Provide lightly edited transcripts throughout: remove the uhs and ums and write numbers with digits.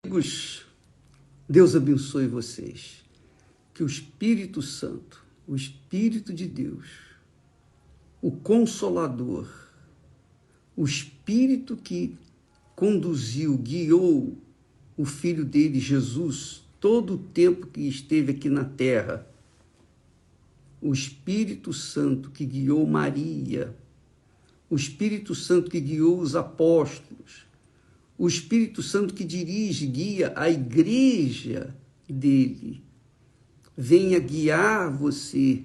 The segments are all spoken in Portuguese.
Amigos, Deus abençoe vocês. Que o Espírito Santo, o Espírito de Deus, o Consolador, o Espírito que conduziu, guiou o Filho dele, Jesus, todo o tempo que esteve aqui na terra, o Espírito Santo que guiou Maria, o Espírito Santo que guiou os apóstolos, o Espírito Santo que dirige, guia a igreja dele, venha guiar você,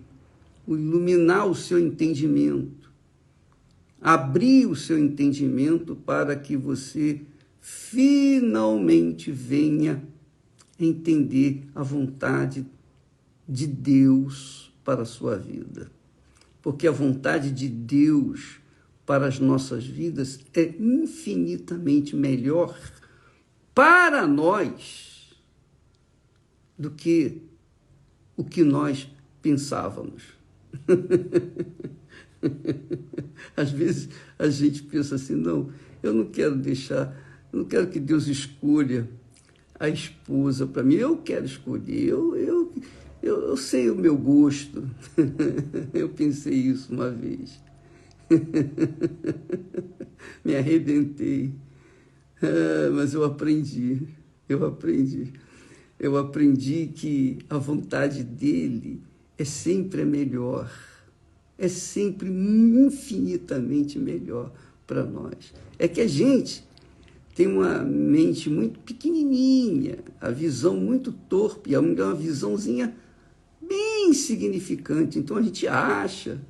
iluminar o seu entendimento, abrir o seu entendimento para que você finalmente venha entender a vontade de Deus para a sua vida. Porque a vontade de Deus para as nossas vidas é infinitamente melhor para nós do que o que nós pensávamos. Às vezes a gente pensa assim, não, eu não quero que Deus escolha a esposa para mim, eu quero escolher, eu sei o meu gosto. Eu pensei isso uma vez. Me arrebentei, mas eu aprendi que a vontade dele é sempre a melhor, é sempre infinitamente melhor para nós. É que a gente tem uma mente muito pequenininha, a visão muito torpe, é uma visãozinha bem insignificante, então a gente acha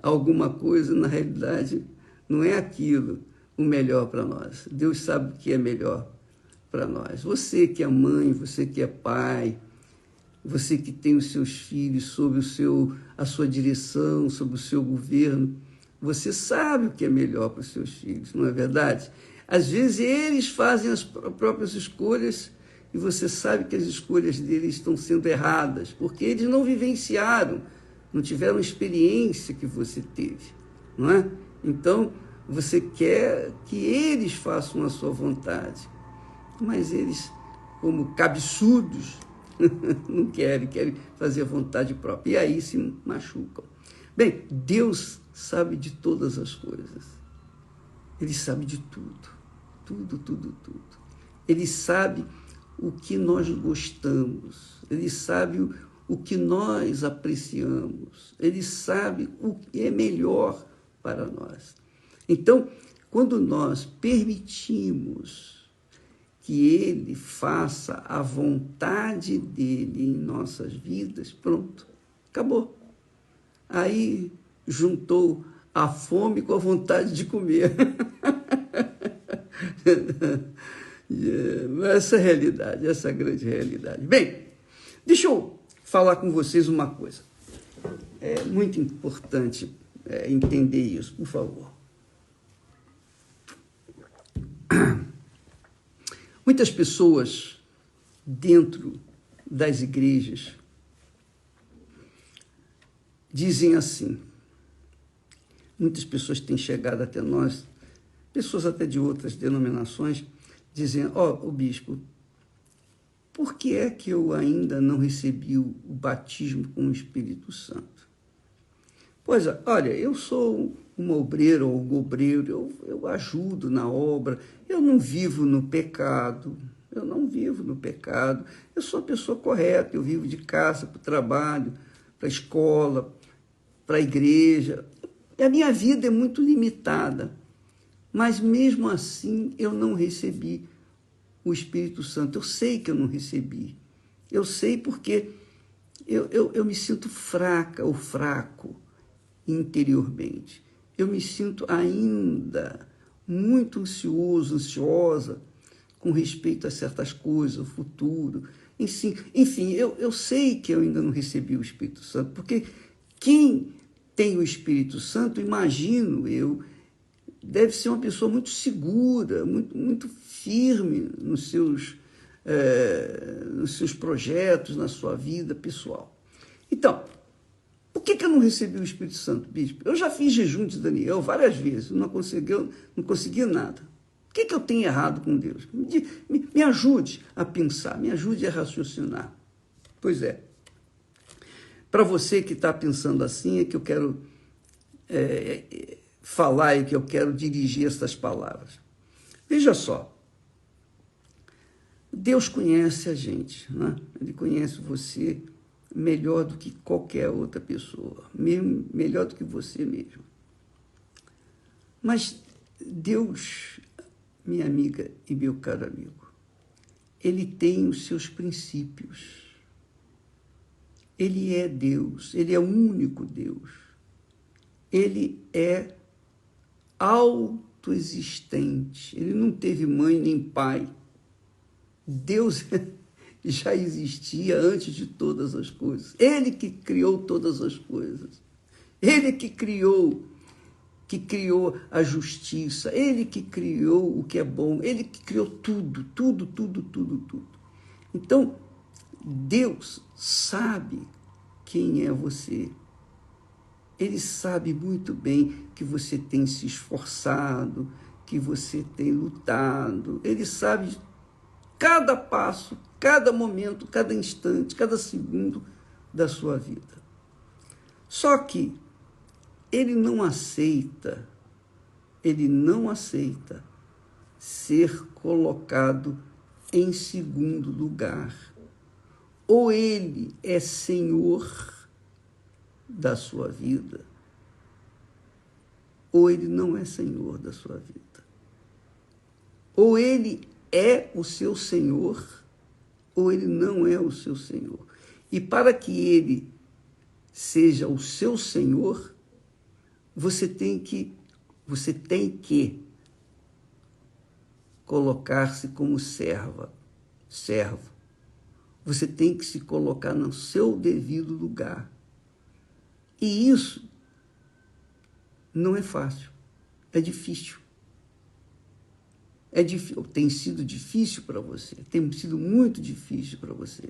alguma coisa, na realidade, não é aquilo o melhor para nós. Deus sabe o que é melhor para nós. Você que é mãe, você que é pai, você que tem os seus filhos sob a sua direção, sob o seu governo, você sabe o que é melhor para os seus filhos, não é verdade? Às vezes eles fazem as próprias escolhas e você sabe que as escolhas deles estão sendo erradas, porque eles não vivenciaram, não tiveram a experiência que você teve, não é? Então, você quer que eles façam a sua vontade, mas eles, como cabeçudos, não querem fazer a vontade própria, e aí se machucam. Bem, Deus sabe de todas as coisas, Ele sabe de tudo. Ele sabe o que nós gostamos, Ele sabe o que nós apreciamos, Ele sabe o que é melhor para nós. Então, quando nós permitimos que Ele faça a vontade dEle em nossas vidas, pronto, acabou. Aí juntou a fome com a vontade de comer. Essa é a realidade, essa é a grande realidade. Bem, deixa eu falar com vocês uma coisa. É muito importante entender isso, por favor. Muitas pessoas dentro das igrejas dizem assim, muitas pessoas têm chegado até nós, pessoas até de outras denominações, dizem, o bispo, por que é que eu ainda não recebi o batismo com o Espírito Santo? Pois, olha, eu sou uma obreira ou um obreiro, eu ajudo na obra, eu não vivo no pecado, eu sou uma pessoa correta, eu vivo de casa para o trabalho, para a escola, para a igreja, e a minha vida é muito limitada, mas mesmo assim eu não recebi o Espírito Santo. Eu sei que eu não recebi. Eu sei porque eu me sinto fraca ou fraco interiormente. Eu me sinto ainda muito ansiosa com respeito a certas coisas, o futuro. Enfim, eu sei que eu ainda não recebi o Espírito Santo, porque quem tem o Espírito Santo, imagino eu, deve ser uma pessoa muito segura, muito firme nos seus projetos, na sua vida pessoal. Então, por que eu não recebi o Espírito Santo, bispo? Eu já fiz jejum de Daniel várias vezes, não consegui nada. que eu tenho errado com Deus? Me ajude a pensar, me ajude a raciocinar. Pois é. Para você que está pensando assim, é que eu quero falar e que eu quero dirigir essas palavras. Veja só. Deus conhece a gente, né? Ele conhece você melhor do que qualquer outra pessoa, mesmo melhor do que você mesmo. Mas Deus, minha amiga e meu caro amigo, Ele tem os seus princípios. Ele é Deus, Ele é o único Deus. Ele é autoexistente, Ele não teve mãe nem pai. Deus já existia antes de todas as coisas. Ele que criou todas as coisas. Ele que criou a justiça. Ele que criou o que é bom. Ele que criou tudo, tudo, tudo, tudo, tudo. Então, Deus sabe quem é você. Ele sabe muito bem que você tem se esforçado, que você tem lutado. Ele sabe cada passo, cada momento, cada instante, cada segundo da sua vida. Só que ele não aceita ser colocado em segundo lugar. Ou ele é Senhor da sua vida, ou ele não é Senhor da sua vida. Ou ele é o seu Senhor, ou ele não é o seu Senhor. E para que ele seja o seu Senhor, você tem que colocar-se como servo. Você tem que se colocar no seu devido lugar. E isso não é fácil, é difícil. Tem sido difícil para você, tem sido muito difícil para você.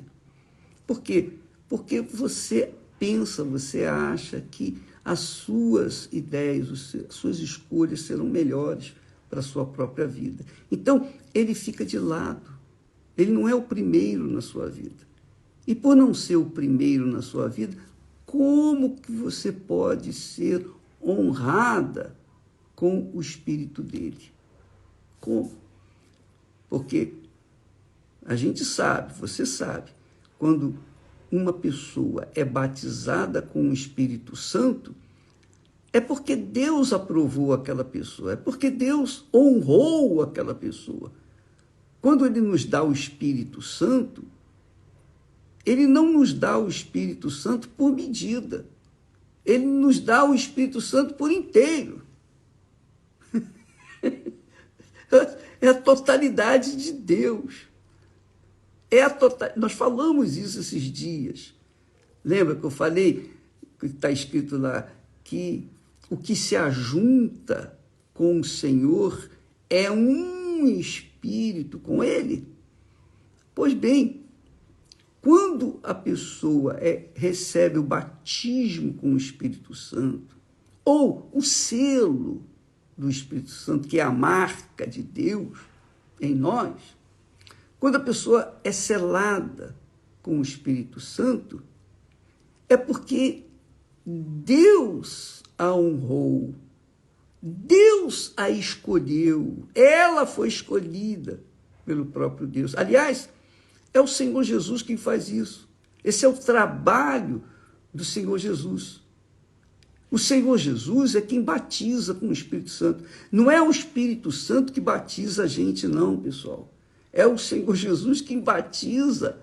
Por quê? Porque você pensa, você acha que as suas ideias, as suas escolhas serão melhores para a sua própria vida. Então, ele fica de lado. Ele não é o primeiro na sua vida. E por não ser o primeiro na sua vida, como que você pode ser honrada com o Espírito dele? Como? Porque a gente sabe, você sabe, quando uma pessoa é batizada com o Espírito Santo, é porque Deus aprovou aquela pessoa, é porque Deus honrou aquela pessoa. Quando ele nos dá o Espírito Santo, ele não nos dá o Espírito Santo por medida. Ele nos dá o Espírito Santo por inteiro. É a totalidade de Deus. Nós falamos isso esses dias. Lembra que eu falei, que está escrito lá, que o que se ajunta com o Senhor é um espírito com Ele? Pois bem, quando a pessoa recebe o batismo com o Espírito Santo, ou o selo do Espírito Santo, que é a marca de Deus em nós, quando a pessoa é selada com o Espírito Santo, é porque Deus a honrou, Deus a escolheu, ela foi escolhida pelo próprio Deus. Aliás, é o Senhor Jesus quem faz isso. Esse é o trabalho do Senhor Jesus. O Senhor Jesus é quem batiza com o Espírito Santo. Não é o Espírito Santo que batiza a gente, não, pessoal. É o Senhor Jesus quem batiza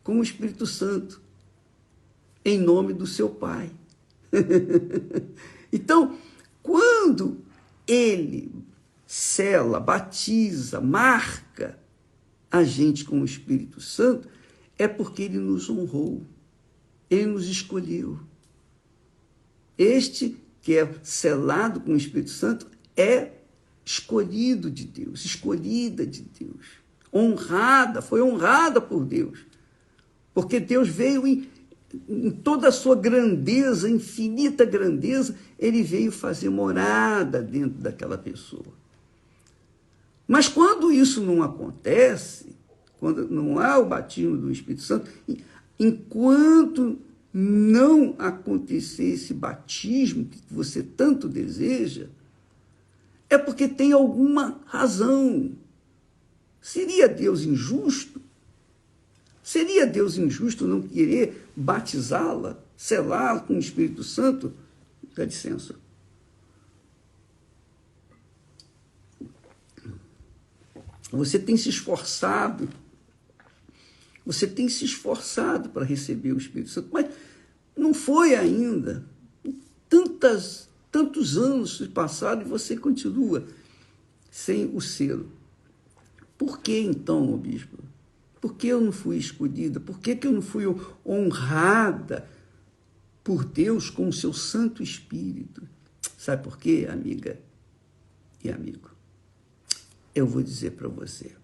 com o Espírito Santo, em nome do seu Pai. Então, quando ele sela, batiza, marca a gente com o Espírito Santo, é porque ele nos honrou, ele nos escolheu. Este que é selado com o Espírito Santo é escolhido de Deus, escolhida de Deus, honrada, foi honrada por Deus, porque Deus veio em toda a sua grandeza, infinita grandeza, ele veio fazer morada dentro daquela pessoa. Mas quando isso não acontece, quando não há o batismo do Espírito Santo, enquanto não acontecer esse batismo que você tanto deseja, é porque tem alguma razão. Seria Deus injusto? Seria Deus injusto não querer batizá-la, selá-la com o Espírito Santo? Dá licença. Você tem se esforçado para receber o Espírito Santo, mas não foi ainda. Tantos anos se passaram e você continua sem o selo. Por que então, ó bispo? Por que eu não fui escolhida? Por que eu não fui honrada por Deus com o seu Santo Espírito? Sabe por quê, amiga e amigo? Eu vou dizer para você.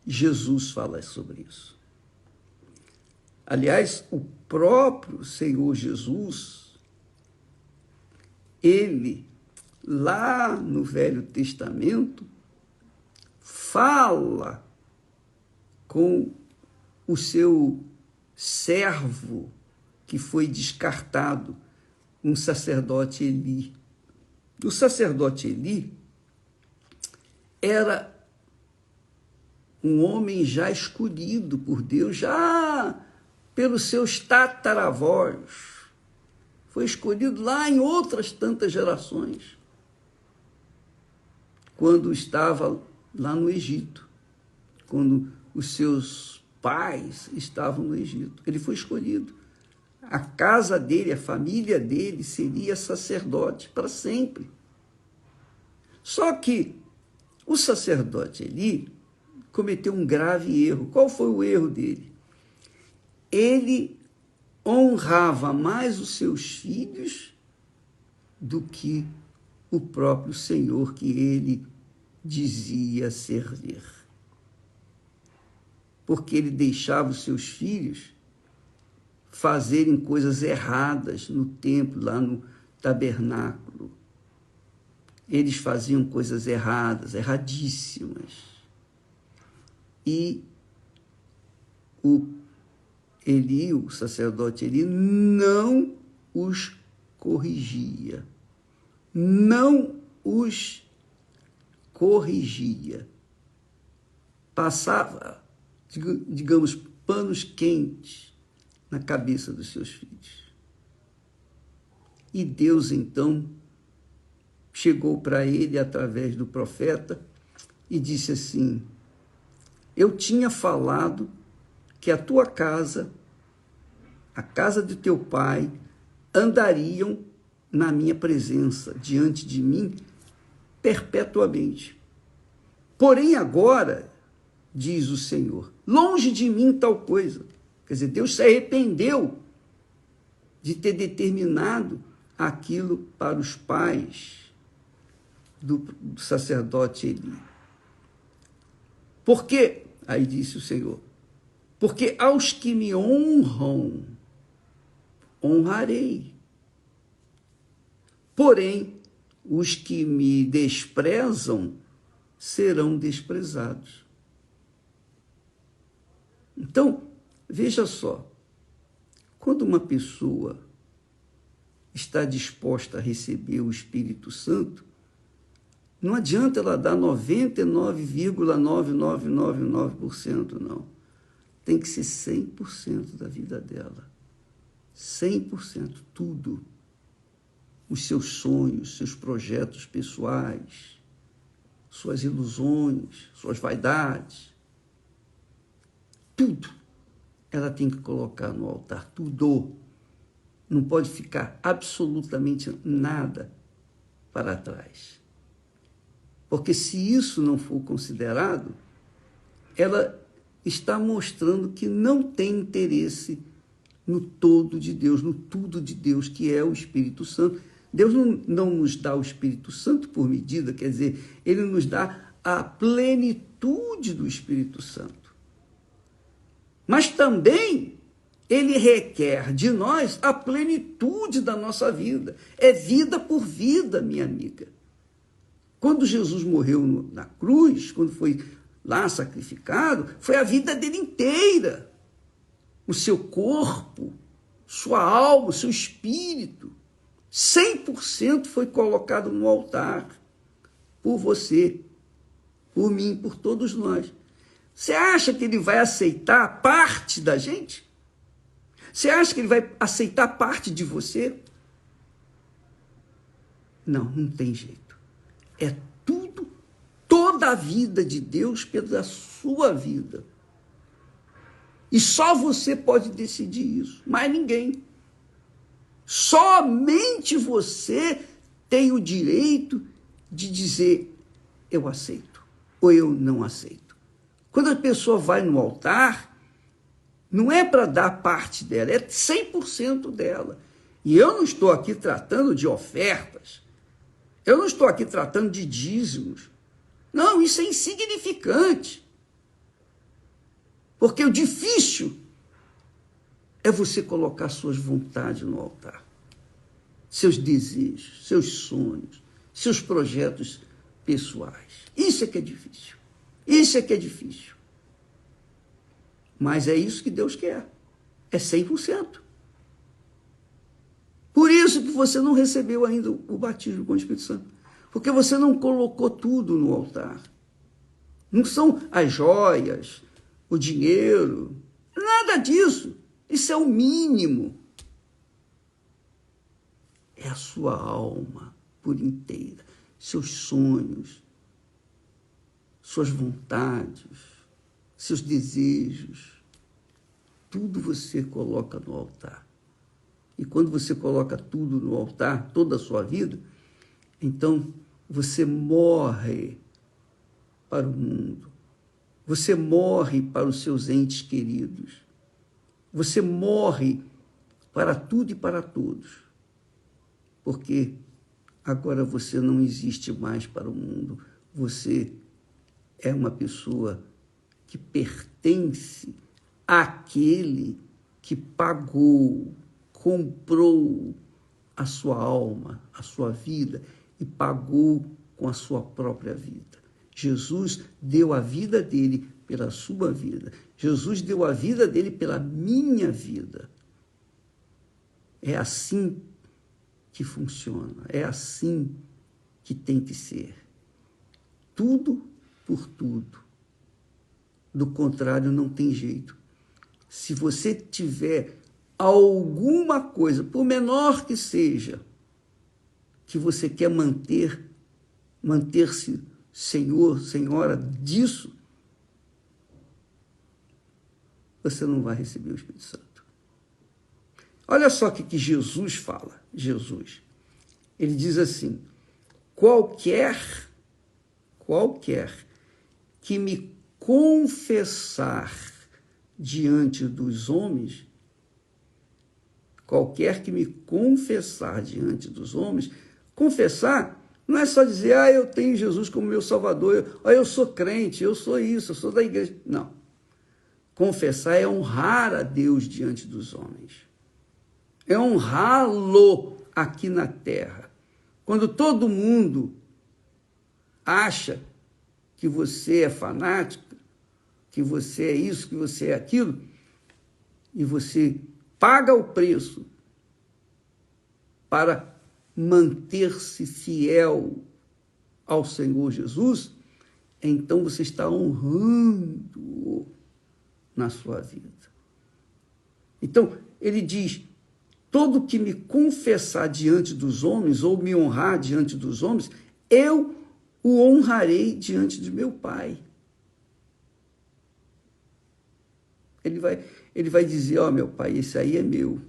Jesus fala sobre isso. Aliás, o próprio Senhor Jesus, ele, lá no Velho Testamento, fala com o seu servo que foi descartado, um sacerdote Eli. O sacerdote Eli era um homem já escolhido por Deus, já pelos seus tataravós. Foi escolhido lá em outras tantas gerações, quando estava lá no Egito, quando os seus pais estavam no Egito. Ele foi escolhido. A casa dele, a família dele seria sacerdote para sempre. Só que o sacerdote Eli cometeu um grave erro. Qual foi o erro dele? Ele honrava mais os seus filhos do que o próprio Senhor que ele dizia servir. Porque ele deixava os seus filhos fazerem coisas erradas no templo, lá no tabernáculo. Eles faziam coisas erradas, erradíssimas. E o sacerdote Eli, não os corrigia. Não os corrigia. Passava, digamos, panos quentes na cabeça dos seus filhos. E Deus, então, chegou para ele através do profeta e disse assim: eu tinha falado que a tua casa, a casa de teu pai, andariam na minha presença, diante de mim, perpetuamente. Porém agora, diz o Senhor, longe de mim tal coisa. Quer dizer, Deus se arrependeu de ter determinado aquilo para os pais do sacerdote Eli. Porque, aí disse o Senhor, porque aos que me honram, honrarei. Porém, os que me desprezam serão desprezados. Então, veja só, quando uma pessoa está disposta a receber o Espírito Santo, não adianta ela dar 99,9999%, não. Tem que ser 100% da vida dela. 100%, tudo. Os seus sonhos, seus projetos pessoais, suas ilusões, suas vaidades, tudo ela tem que colocar no altar, tudo. Não pode ficar absolutamente nada para trás. Porque se isso não for considerado, ela está mostrando que não tem interesse no todo de Deus, no tudo de Deus, que é o Espírito Santo. Deus não nos dá o Espírito Santo por medida, quer dizer, ele nos dá a plenitude do Espírito Santo. Mas também ele requer de nós a plenitude da nossa vida. É vida por vida, minha amiga. Quando Jesus morreu na cruz, quando foi lá sacrificado, foi a vida dele inteira. O seu corpo, sua alma, o seu espírito, 100% foi colocado no altar por você, por mim, por todos nós. Você acha que ele vai aceitar parte da gente? Você acha que ele vai aceitar parte de você? Não, não tem jeito. É tudo, toda a vida de Deus pela sua vida. E só você pode decidir isso, mais ninguém. Somente você tem o direito de dizer eu aceito ou eu não aceito. Quando a pessoa vai no altar, não é para dar parte dela, é 100% dela. E eu não estou aqui tratando de ofertas, eu não estou aqui tratando de dízimos. Não, isso é insignificante. Porque o difícil é você colocar suas vontades no altar, seus desejos, seus sonhos, seus projetos pessoais. Isso é que é difícil. Isso é que é difícil. Mas é isso que Deus quer. É 100%. Por isso que você não recebeu ainda o batismo com o Espírito Santo. Porque você não colocou tudo no altar. Não são as joias, o dinheiro, nada disso. Isso é o mínimo. É a sua alma por inteira, seus sonhos, suas vontades, seus desejos. Tudo você coloca no altar. E quando você coloca tudo no altar, toda a sua vida, então você morre para o mundo. Você morre para os seus entes queridos. Você morre para tudo e para todos. Porque agora você não existe mais para o mundo. Você é uma pessoa que pertence àquele que pagou, comprou a sua alma, a sua vida e pagou com a sua própria vida. Jesus deu a vida dele pela sua vida. Jesus deu a vida dele pela minha vida. É assim que funciona, é assim que tem que ser. Tudo por tudo. Do contrário, não tem jeito. Se você tiver alguma coisa, por menor que seja, que você quer manter-se senhor, senhora disso, você não vai receber o Espírito Santo. Olha só o que Jesus fala. Jesus, ele diz assim, qualquer que me confessar diante dos homens, qualquer que me confessar diante dos homens, confessar não é só dizer, eu tenho Jesus como meu Salvador, eu sou crente, eu sou isso, eu sou da igreja. Não. Confessar é honrar a Deus diante dos homens. É honrá-lo aqui na terra. Quando todo mundo acha que você é fanático, que você é isso, que você é aquilo, e você paga o preço para manter-se fiel ao Senhor Jesus, então você está honrando-o na sua vida. Então, ele diz, todo que me confessar diante dos homens, ou me honrar diante dos homens, eu o honrarei diante de meu Pai. Ele vai dizer, meu Pai, esse aí é meu.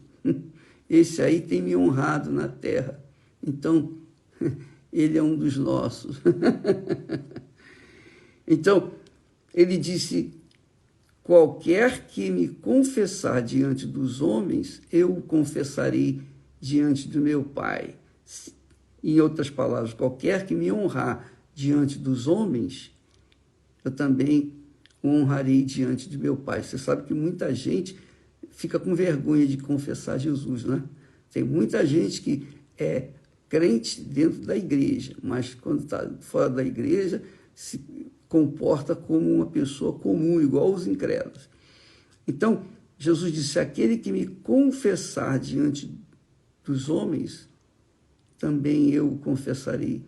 Esse aí tem me honrado na terra. Então, ele é um dos nossos. Então, ele disse, qualquer que me confessar diante dos homens, eu o confessarei diante do meu Pai. Em outras palavras, qualquer que me honrar diante dos homens, eu também o honrarei diante de meu Pai. Você sabe que muita gente fica com vergonha de confessar Jesus, né? Tem muita gente que crente dentro da igreja, mas quando está fora da igreja se comporta como uma pessoa comum, igual os incrédulos. Então, Jesus disse, aquele que me confessar diante dos homens, também eu o confessarei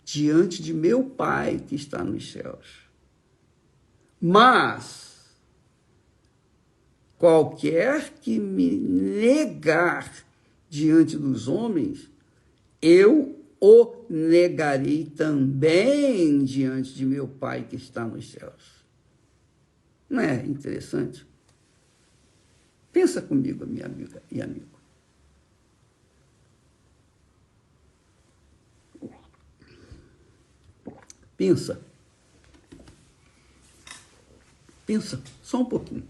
diante de meu Pai que está nos céus. Mas qualquer que me negar diante dos homens, eu o negarei também diante de meu Pai que está nos céus. Não é interessante? Pensa comigo, minha amiga e amigo. Pensa. Pensa só um pouquinho.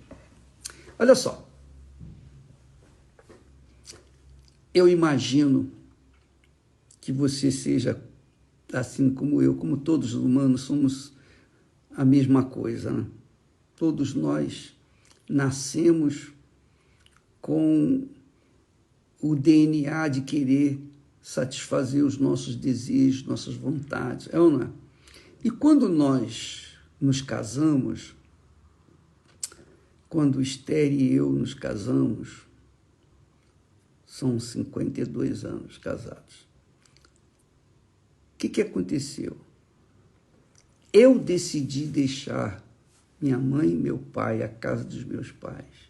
Olha só. Eu imagino que você seja assim como eu, como todos os humanos, somos a mesma coisa, né? Todos nós nascemos com o DNA de querer satisfazer os nossos desejos, nossas vontades, é ou não é? E quando nós nos casamos, quando Esther e eu nos casamos, são 52 anos casados, o que aconteceu? Eu decidi deixar minha mãe e meu pai, a casa dos meus pais.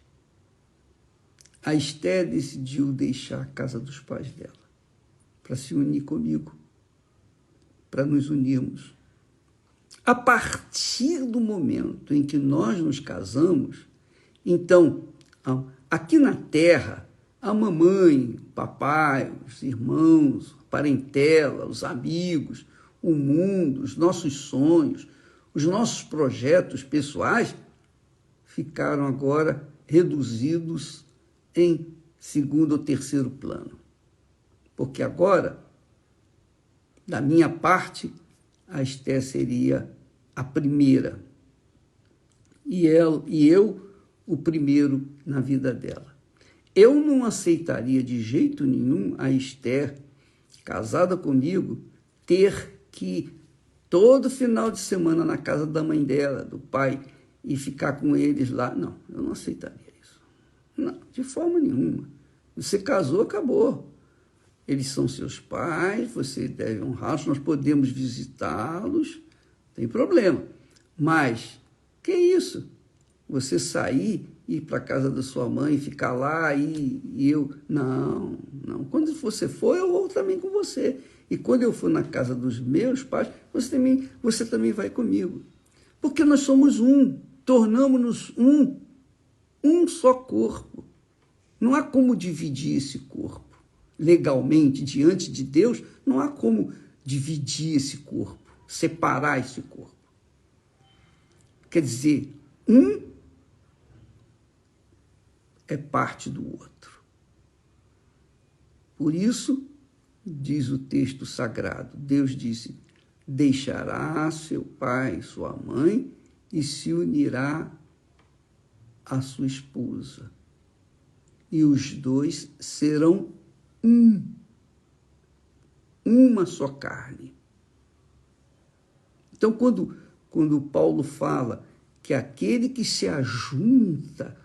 A Esther decidiu deixar a casa dos pais dela para se unir comigo, para nos unirmos. A partir do momento em que nós nos casamos, então, aqui na Terra, a mamãe, o papai, os irmãos, a parentela, os amigos, o mundo, os nossos sonhos, os nossos projetos pessoais ficaram agora reduzidos em segundo ou terceiro plano. Porque agora, da minha parte, a Esther seria a primeira. E eu, o primeiro na vida dela. Eu não aceitaria de jeito nenhum a Esther, casada comigo, ter que todo final de semana na casa da mãe dela, do pai, e ficar com eles lá. Não, eu não aceitaria isso. Não, de forma nenhuma. Você casou, acabou. Eles são seus pais, você deve honrá-los, nós podemos visitá-los, não tem problema. Mas, que isso? Você sair, ir para a casa da sua mãe, ficar lá e eu... Não. Quando você for, eu vou também com você. E quando eu for na casa dos meus pais, você também vai comigo. Porque nós somos um, tornamos-nos um só corpo. Não há como dividir esse corpo. Legalmente, diante de Deus, não há como dividir esse corpo, separar esse corpo. Quer dizer, um é parte do outro. Por isso, diz o texto sagrado, Deus disse, deixará seu pai e sua mãe e se unirá à sua esposa. E os dois serão uma só carne. Então, quando Paulo fala que aquele que se ajunta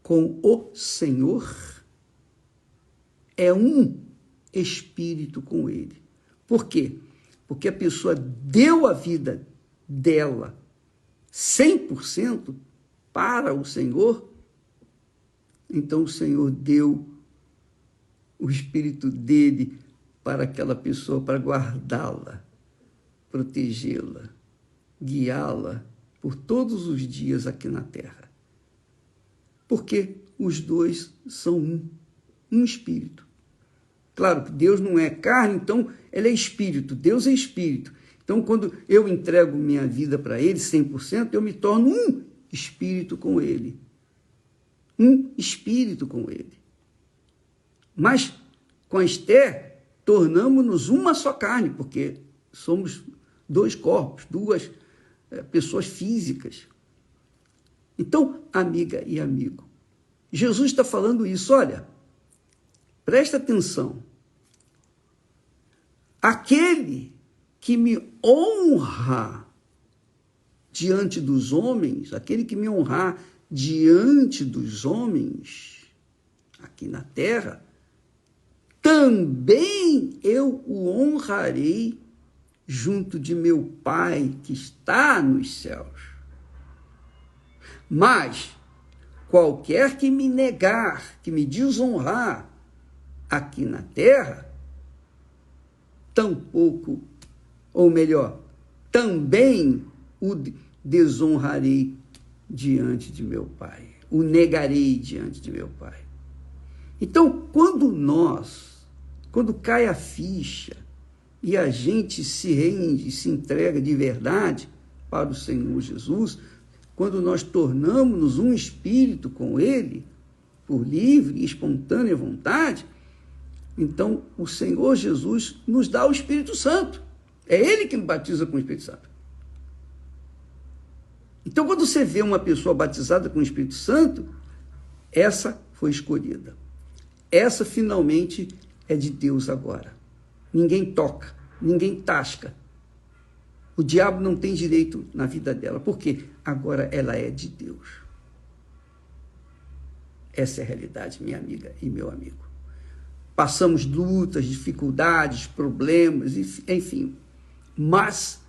com o Senhor é um espírito com ele. Por quê? Porque a pessoa deu a vida dela 100% para o Senhor, então o Senhor deu o espírito dele para aquela pessoa, para guardá-la, protegê-la, guiá-la por todos os dias aqui na Terra. Porque os dois são um espírito. Claro que Deus não é carne, então ele é espírito, Deus é espírito. Então, quando eu entrego minha vida para ele 100%, eu me torno um espírito com ele. Um espírito com ele. Mas, com a Esther, tornamos-nos uma só carne, porque somos dois corpos, duas pessoas físicas. Então, amiga e amigo, Jesus está falando isso, olha, presta atenção. aquele que me honra diante dos homens, aquele que me honrar diante dos homens, aqui na terra, também eu o honrarei junto de meu Pai que está nos céus. Mas qualquer que me negar, que me desonrar aqui na terra, tampouco, ou melhor, também o desonrarei diante de meu Pai, o negarei diante de meu Pai. Então, quando cai a ficha e a gente se rende, se entrega de verdade para o Senhor Jesus, quando nós tornamos um espírito com Ele, por livre e espontânea vontade, então o Senhor Jesus nos dá o Espírito Santo. É Ele que me batiza com o Espírito Santo. Então, quando você vê uma pessoa batizada com o Espírito Santo, essa foi escolhida. Essa finalmente é de Deus agora. Ninguém toca, ninguém tasca. O diabo não tem direito na vida dela. Por quê? Agora ela é de Deus. Essa é a realidade, minha amiga e meu amigo. Passamos lutas, dificuldades, problemas, enfim. Mas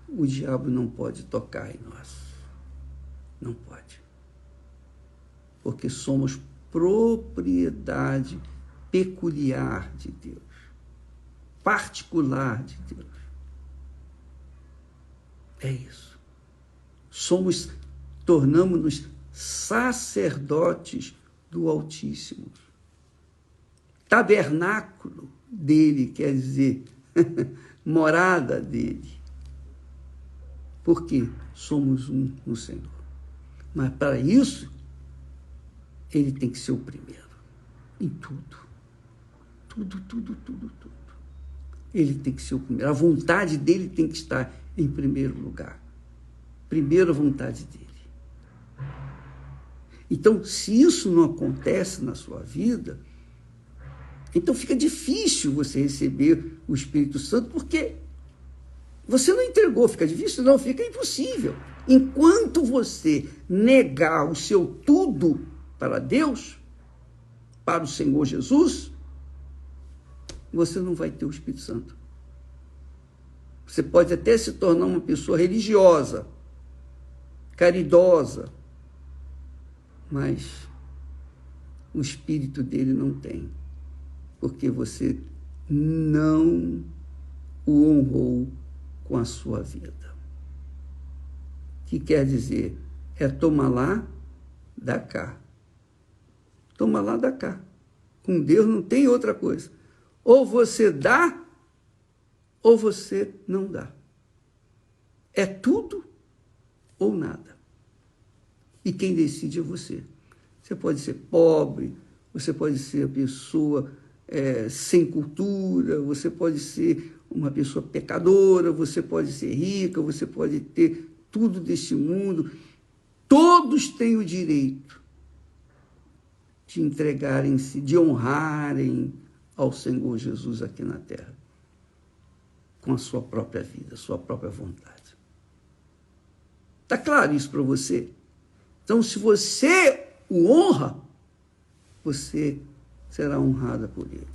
o diabo não pode tocar em nós. Não pode. Porque somos propriedade peculiar de Deus. Particular de Deus. É isso. Tornamos-nos sacerdotes do Altíssimo. Tabernáculo dele, quer dizer, morada dele. Porque somos um no Senhor. Mas para isso, ele tem que ser o primeiro. Em tudo. Tudo. Ele tem que ser o primeiro. A vontade dele tem que estar em primeiro lugar. Primeiro a vontade dele. Então, se isso não acontece na sua vida, então fica difícil você receber o Espírito Santo, porque você não entregou. Fica difícil? Não, fica impossível. Enquanto você negar o seu tudo para Deus, para o Senhor Jesus, você não vai ter o Espírito Santo. Você pode até se tornar uma pessoa religiosa, caridosa, mas o Espírito dele não tem, porque você não o honrou com a sua vida. Que quer dizer, é toma lá, dá cá. Toma lá, dá cá. Com Deus não tem outra coisa. Ou você dá, ou você não dá. É tudo ou nada. E quem decide é você. Você pode ser pobre, você pode ser a pessoa sem cultura, você pode ser uma pessoa pecadora, você pode ser rica, você pode ter tudo deste mundo. Todos têm o direito de entregarem-se, de honrarem ao Senhor Jesus aqui na terra, com a sua própria vida, sua própria vontade. Está claro isso para você? Então, se você o honra, você será honrada por ele.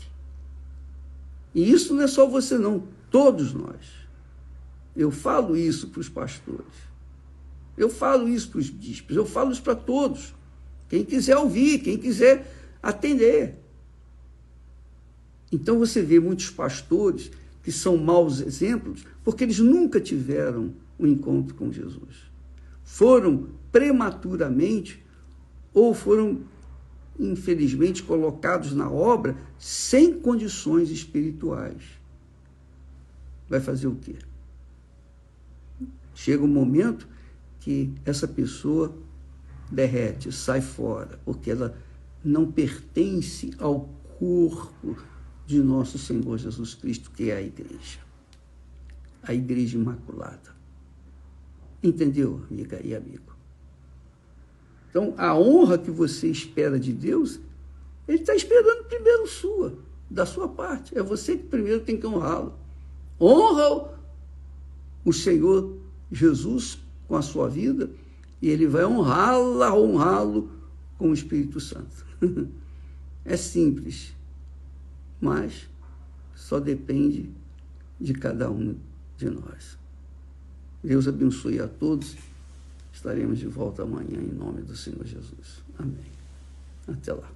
E isso não é só você não, todos nós. Eu falo isso para os pastores, eu falo isso para os bispos, eu falo isso para todos. Quem quiser ouvir, quem quiser atender. Então você vê muitos pastores que são maus exemplos porque eles nunca tiveram um encontro com Jesus. Foram prematuramente ou foram, infelizmente, colocados na obra sem condições espirituais. Vai fazer o quê? Chega um momento que essa pessoa derrete, sai fora, porque ela não pertence ao corpo de nosso Senhor Jesus Cristo, que é a igreja imaculada. Entendeu, amiga e amigo? Então, a honra que você espera de Deus, ele está esperando primeiro sua. da sua parte. É você que primeiro tem que honrá-lo. Honra o Senhor Jesus com a sua vida e ele vai honrá-lo com o Espírito Santo. É simples, mas só depende de cada um de nós. Deus abençoe a todos. Estaremos de volta amanhã em nome do Senhor Jesus. Amém. Até lá.